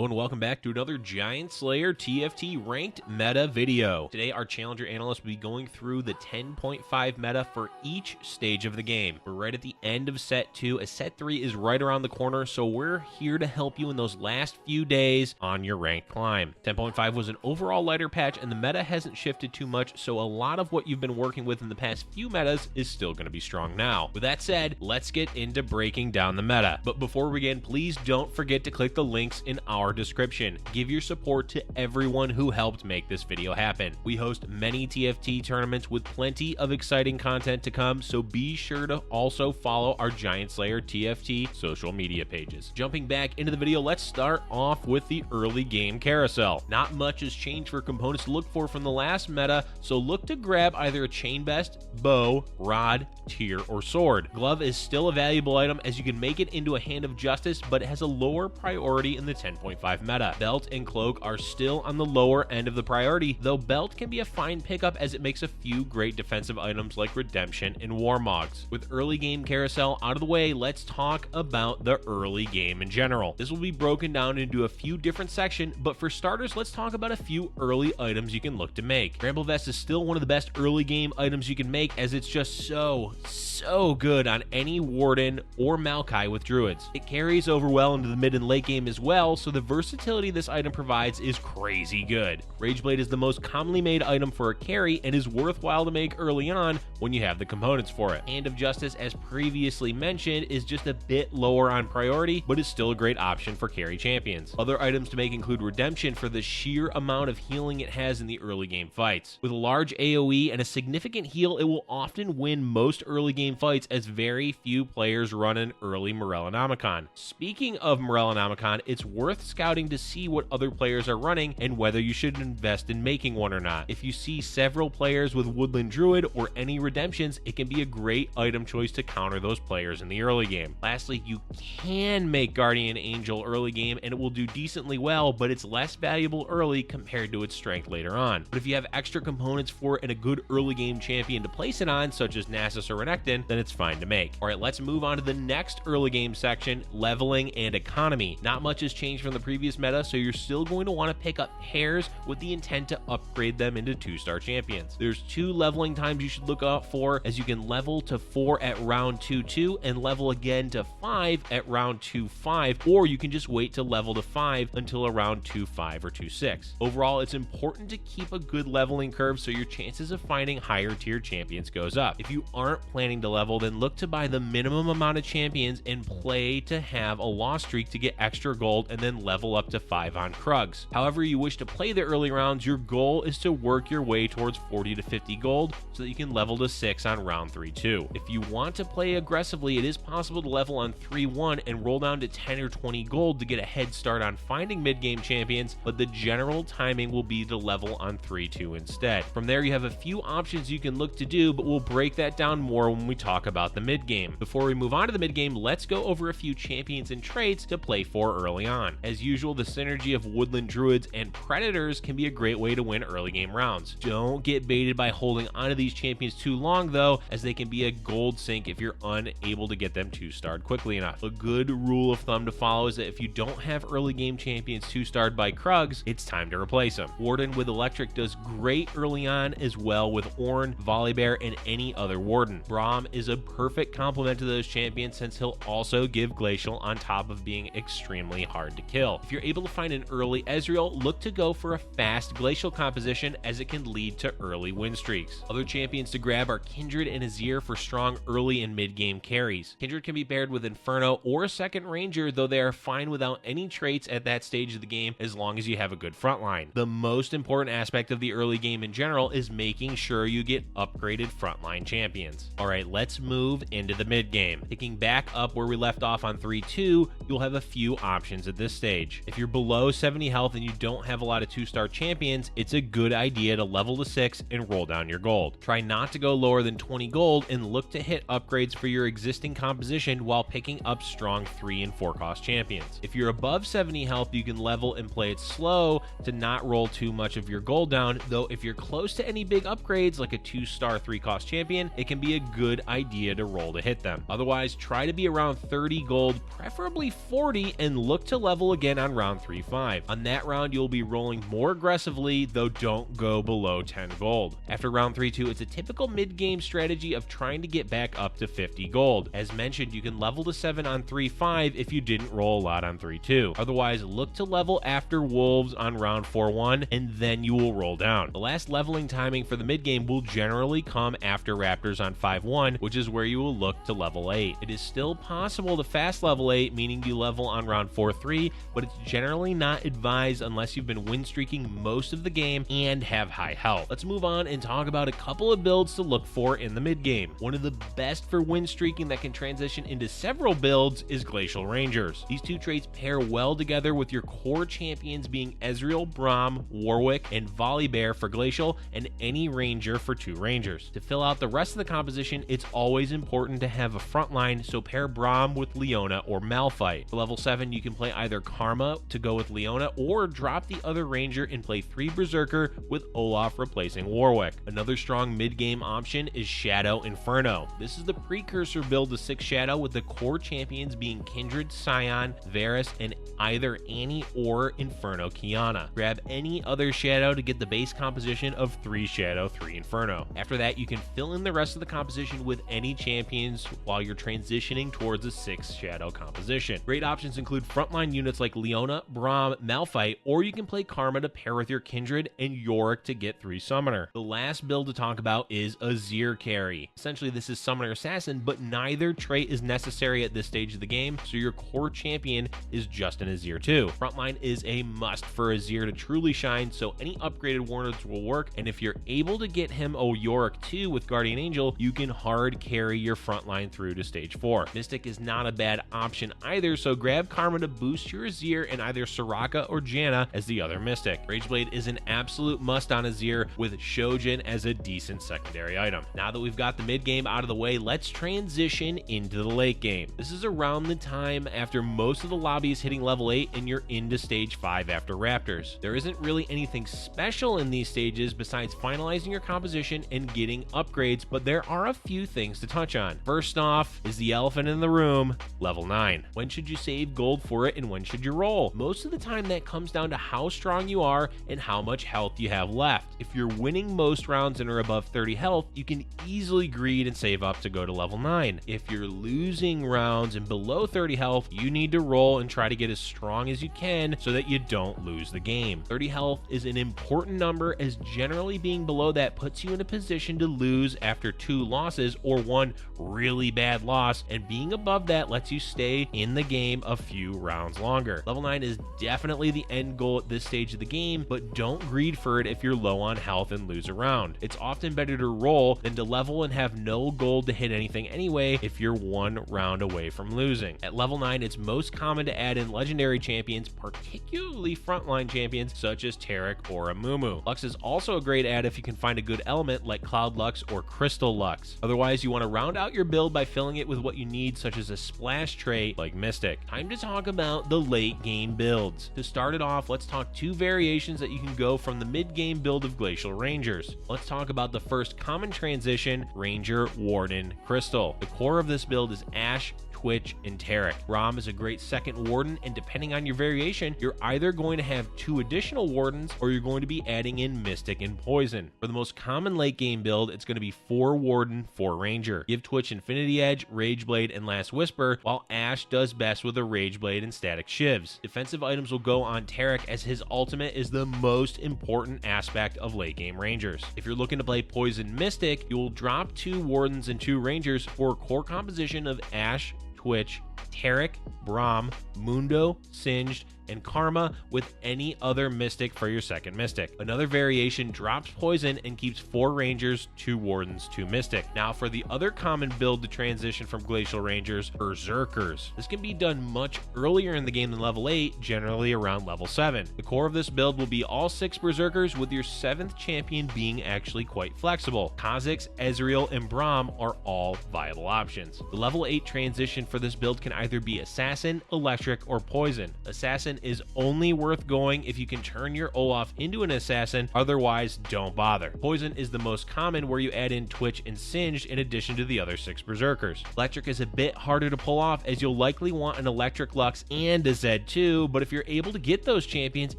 Hello and welcome back to another Giant Slayer TFT ranked meta video. Today our challenger analyst will be going through the 10.5 meta for each stage of the game. We're right at the end of set 2 as set 3 is right around the corner, so we're here to help you in those last few days on your ranked climb. 10.5 was an overall lighter patch and the meta hasn't shifted too much, so a lot of what you've been working with in the past few metas is still going to be strong now. With that said, let's get into breaking down the meta. But before we begin, please don't forget to click the links in our description. Give your support to everyone who helped make this video happen. We host many TFT tournaments with plenty of exciting content to come, so be sure to also follow our Giant Slayer TFT social media pages. Jumping back into the video, let's start off with the early game carousel. Not much has changed for components to look for from the last meta, so look to grab either a chain vest, bow, rod, tier, or sword. Glove is still a valuable item as you can make it into a hand of justice, but it has a lower priority in the 10.5 meta. Belt and cloak are still on the lower end of the priority, though belt can be a fine pickup as it makes a few great defensive items like redemption and warmogs. With early game carousel out of the way, let's talk about the early game in general. This will be broken down into a few different sections, but for starters, let's talk about a few early items you can look to make. Bramble Vest is still one of the best early game items you can make as it's just so good on any Warden or Maokai with druids. It carries over well into the mid and late game as well, so the versatility this item provides is crazy good. Rageblade is the most commonly made item for a carry and is worthwhile to make early on when you have the components for it. Hand of Justice, as previously mentioned, is just a bit lower on priority, but is still a great option for carry champions. Other items to make include Redemption for the sheer amount of healing it has in the early game fights. With a large AoE and a significant heal, it will often win most early game fights as very few players run an early Morellonomicon. Speaking of Morellonomicon, it's worth scouting to see what other players are running and whether you should invest in making one or not. If you see several players with Woodland Druid or any redemptions, it can be a great item choice to counter those players in the early game. Lastly, you can make Guardian Angel early game and it will do decently well, but it's less valuable early compared to its strength later on. But if you have extra components for it and a good early game champion to place it on, such as Nasus or Renekton, then it's fine to make. Alright, let's move on to the next early game section, leveling and economy. Not much has changed from the previous meta, so you're still going to want to pick up pairs with the intent to upgrade them into 2-star champions. There's 2 leveling times you should look out for, as you can level to 4 at round 2-2 and level again to 5 at round 2-5, or you can just wait to level to 5 until around 2-5 or 2-6. Overall, it's important to keep a good leveling curve so your chances of finding higher tier champions goes up. If you aren't planning to level, then look to buy the minimum amount of champions and play to have a loss streak to get extra gold and then level up to 5 on Krugs. However you wish to play the early rounds, your goal is to work your way towards 40 to 50 gold so that you can level to 6 on round 3-2. If you want to play aggressively, it is possible to level on 3-1 and roll down to 10 or 20 gold to get a head start on finding mid-game champions, but the general timing will be to level on 3-2 instead. From there, you have a few options you can look to do, but we'll break that down more when we talk about the mid-game. Before we move on to the mid-game, let's go over a few champions and traits to play for early on. As usual, the synergy of Woodland Druids and Predators can be a great way to win early game rounds. Don't get baited by holding onto these champions too long though, as they can be a gold sink if you're unable to get them 2-starred quickly enough. A good rule of thumb to follow is that if you don't have early game champions 2-starred by Krugs, it's time to replace them. Warden with Electric does great early on as well with Ornn, Volibear, and any other Warden. Braum is a perfect complement to those champions since he'll also give Glacial on top of being extremely hard to kill. If you're able to find an early Ezreal, look to go for a fast Glacial composition as it can lead to early win streaks. Other champions to grab are Kindred and AZIR for strong early and mid-game carries. Kindred can be paired with Inferno or a second Ranger, though they are fine without any traits at that stage of the game as long as you have a good front line. The most important aspect of the early game in general is making sure you get upgraded frontline champions. Alright, let's move into the mid-game. Picking back up where we left off on 3-2, you'll have a few options at this stage. If you're below 70 health and you don't have a lot of 2-star champions, it's a good idea to level to 6 and roll down your gold. Try not to go lower than 20 gold and look to hit upgrades for your existing composition while picking up strong 3 and 4 cost champions. If you're above 70 health, you can level and play it slow to not roll too much of your gold down, though if you're close to any big upgrades like a 2-star 3-cost champion, it can be a good idea to roll to hit them. Otherwise, try to be around 30 gold, preferably 40, and look to level again again on round 3-5. On that round, you'll be rolling more aggressively, though don't go below 10 gold. After round 3-2, it's a typical mid-game strategy of trying to get back up to 50 gold. As mentioned, you can level to 7 on 3-5 if you didn't roll a lot on 3-2. Otherwise, look to level after wolves on round 4-1, and then you will roll down. The last leveling timing for the mid-game will generally come after raptors on 5-1, which is where you will look to level 8. It is still possible to fast level 8, meaning you level on round 4-3, but it's generally not advised unless you've been win streaking most of the game and have high health. Let's move on and talk about a couple of builds to look for in the mid-game. One of the best for win streaking that can transition into several builds is Glacial Rangers. These two traits pair well together with your core champions being Ezreal, Braum, Warwick, and Volibear for Glacial, and any Ranger for 2 Rangers. To fill out the rest of the composition, it's always important to have a frontline, so pair Braum with Leona or Malphite. For level 7, you can play either Karma to go with Leona, or drop the other Ranger and play 3 Berserker with Olaf replacing Warwick. Another strong mid-game option is Shadow Inferno. This is the precursor build to 6 Shadow, with the core champions being Kindred, Scion, Varus, and either Annie or Inferno Kiana. Grab any other Shadow to get the base composition of 3 Shadow, 3 Inferno. After that, you can fill in the rest of the composition with any champions while you're transitioning towards a 6 Shadow composition. Great options include frontline units like Leona, Braum, Malphite, or you can play Karma to pair with your Kindred and Yorick to get 3 Summoner. The last build to talk about is AZIR carry. Essentially, this is Summoner Assassin, but neither trait is necessary at this stage of the game, so your core champion is just an AZIR too. Frontline is a must for AZIR to truly shine, so any upgraded warlords will work, and if you're able to get him a Yorick too with Guardian Angel, you can hard carry your frontline through to stage 4. Mystic is not a bad option either, so grab Karma to boost your AZIR and either Soraka or Janna as the other Mystic. Rageblade is an absolute must on AZIR, with Shojin as a decent secondary item. Now that we've got the mid game out of the way, let's transition into the late game. This is around the time after most of the lobbies hitting level 8 and you're into stage 5 after Raptors. There isn't really anything special in these stages besides finalizing your composition and getting upgrades, but there are a few things to touch on. First off is the elephant in the room, level 9. When should you save gold for it and when should you roll? Most of the time that comes down to how strong you are and how much health you have left. If you're winning most rounds and are above 30 health, you can easily greed and save up to go to level 9. If you're losing rounds and below 30 health, you need to roll and try to get as strong as you can so that you don't lose the game. 30 health is an important number, as generally being below that puts you in a position to lose after 2 losses or 1 really bad loss, and being above that lets you stay in the game a few rounds longer. Level 9 is definitely the end goal at this stage of the game, but don't greed for it if you're low on health and lose a round. It's often better to roll than to level and have no gold to hit anything anyway if you're 1 round away from losing. At level 9, it's most common to add in legendary champions, particularly frontline champions such as Taric or Amumu. Lux is also a great add if you can find a good element like Cloud Lux or Crystal Lux. Otherwise, you want to round out your build by filling it with what you need, such as a splash trait like Mystic. Time to talk about the late game builds. To start it off, let's talk 2 variations that you can go from the mid game build of Glacial Rangers. Let's talk about the first common transition, Ranger, Warden, Crystal. The core of this build is Ashe, Twitch, and Taric. Braum is a great second warden, and depending on your variation, you're either going to have 2 additional wardens or you're going to be adding in Mystic and Poison. For the most common late game build, it's going to be 4 warden, 4 ranger. Give Twitch Infinity Edge, Rageblade, and Last Whisper, while Ashe does best with a Rageblade and Static Shivs. Defensive items will go on Taric, as his ultimate is the most important aspect of late game rangers. If you're looking to play Poison Mystic, you will drop 2 wardens and 2 rangers for a core composition of Ashe, Twitch, Taric, Braum, Mundo, Singed, and Karma, with any other Mystic for your second Mystic. Another variation drops Poison and keeps 4 Rangers, 2 Wardens, 2 Mystic. Now for the other common build to transition from Glacial Rangers, Berserkers. This can be done much earlier in the game than level 8, generally around level 7. The core of this build will be all 6 Berserkers, with your 7th champion being actually quite flexible. Kha'Zix, Ezreal, and Braum are all viable options. The level 8 transition for this build can either be Assassin, Electric, or Poison. Assassin assassin is only worth going if you can turn your Olaf into an assassin, otherwise don't bother. Poison is the most common, where you add in Twitch and Singed in addition to the other 6 berserkers. Electric is a bit harder to pull off, as you'll likely want an electric Lux and a Zed too, but if you're able to get those champions,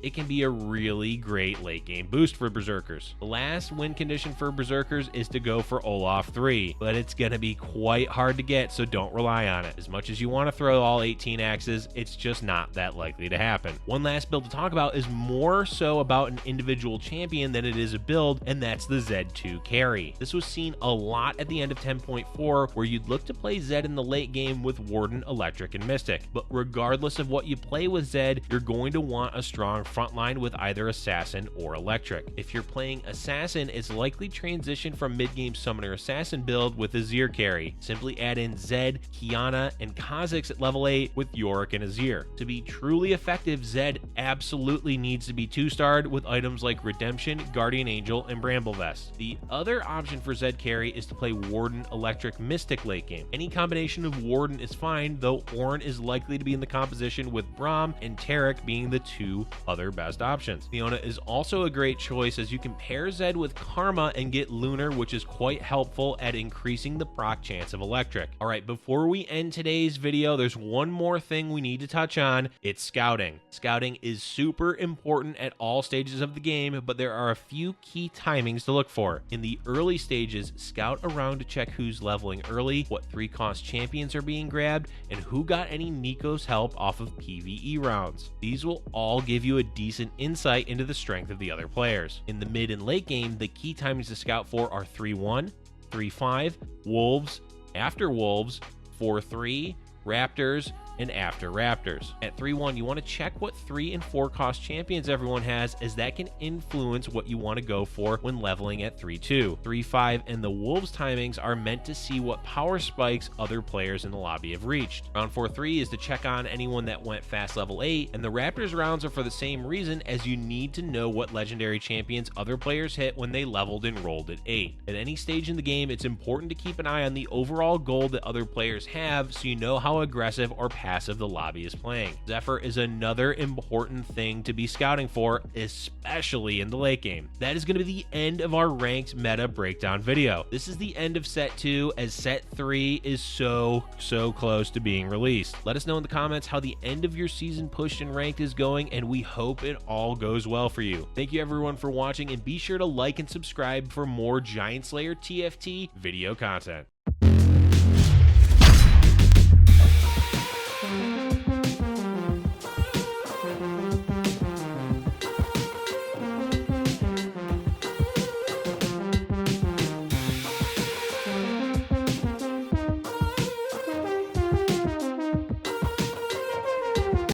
it can be a really great late game boost for berserkers. The last win condition for berserkers is to go for Olaf 3, but it's gonna be quite hard to get, so don't rely on it. As much as you want to throw all 18 axes, it's just not that likely to happen. One last build to talk about is more so about an individual champion than it is a build, and that's the Z2 carry. This was seen a lot at the end of 10.4, where you'd look to play Zed in the late game with Warden, Electric, and Mystic. But regardless of what you play with Zed, you're going to want a strong front line with either Assassin or Electric. If you're playing Assassin, it's likely transition from mid-game Summoner Assassin build with AZIR carry. Simply add in Zed, Kiana, and Kha'Zix at level 8 with Yorick and AZIR. To be truly effective, Zed absolutely needs to be 2-starred with items like Redemption, Guardian Angel, and Bramble Vest. The other option for Zed carry is to play Warden, Electric, Mystic late game. Any combination of Warden is fine, though Ornn is likely to be in the composition, with Braum and Taric being the 2 other best options. Fiona is also a great choice, as you can pair Zed with Karma and get Lunar, which is quite helpful at increasing the proc chance of Electric. Alright, before we end today's video, there's one more thing we need to touch on. It's scouting. Scouting is super important at all stages of the game, but there are a few key timings to look for. In the early stages, scout around to check who's leveling early, what 3-cost champions are being grabbed, and who got any Nico's help off of PvE rounds. These will all give you a decent insight into the strength of the other players. In the mid and late game, the key timings to scout for are 3-1, 3-5, Wolves, after Wolves, 4-3, Raptors, and after Raptors. At 3-1, you want to check what 3 and 4 cost champions everyone has, as that can influence what you want to go for when leveling at 3-2. 3-5 and the Wolves timings are meant to see what power spikes other players in the lobby have reached. Round 4-3 is to check on anyone that went fast level 8, and the Raptors rounds are for the same reason, as you need to know what legendary champions other players hit when they leveled and rolled at 8. At any stage in the game, it's important to keep an eye on the overall gold that other players have, so you know how aggressive or passive the lobby is playing. Zephyr is another important thing to be scouting for, especially in the late game. That is going to be the end of our ranked meta breakdown video. This is the end of set 2, as set 3 is so close to being released. Let us know in the comments how the end of your season push and ranked is going, and we hope it all goes well for you. Thank you everyone for watching, and be sure to like and subscribe for more Giant Slayer TFT video content.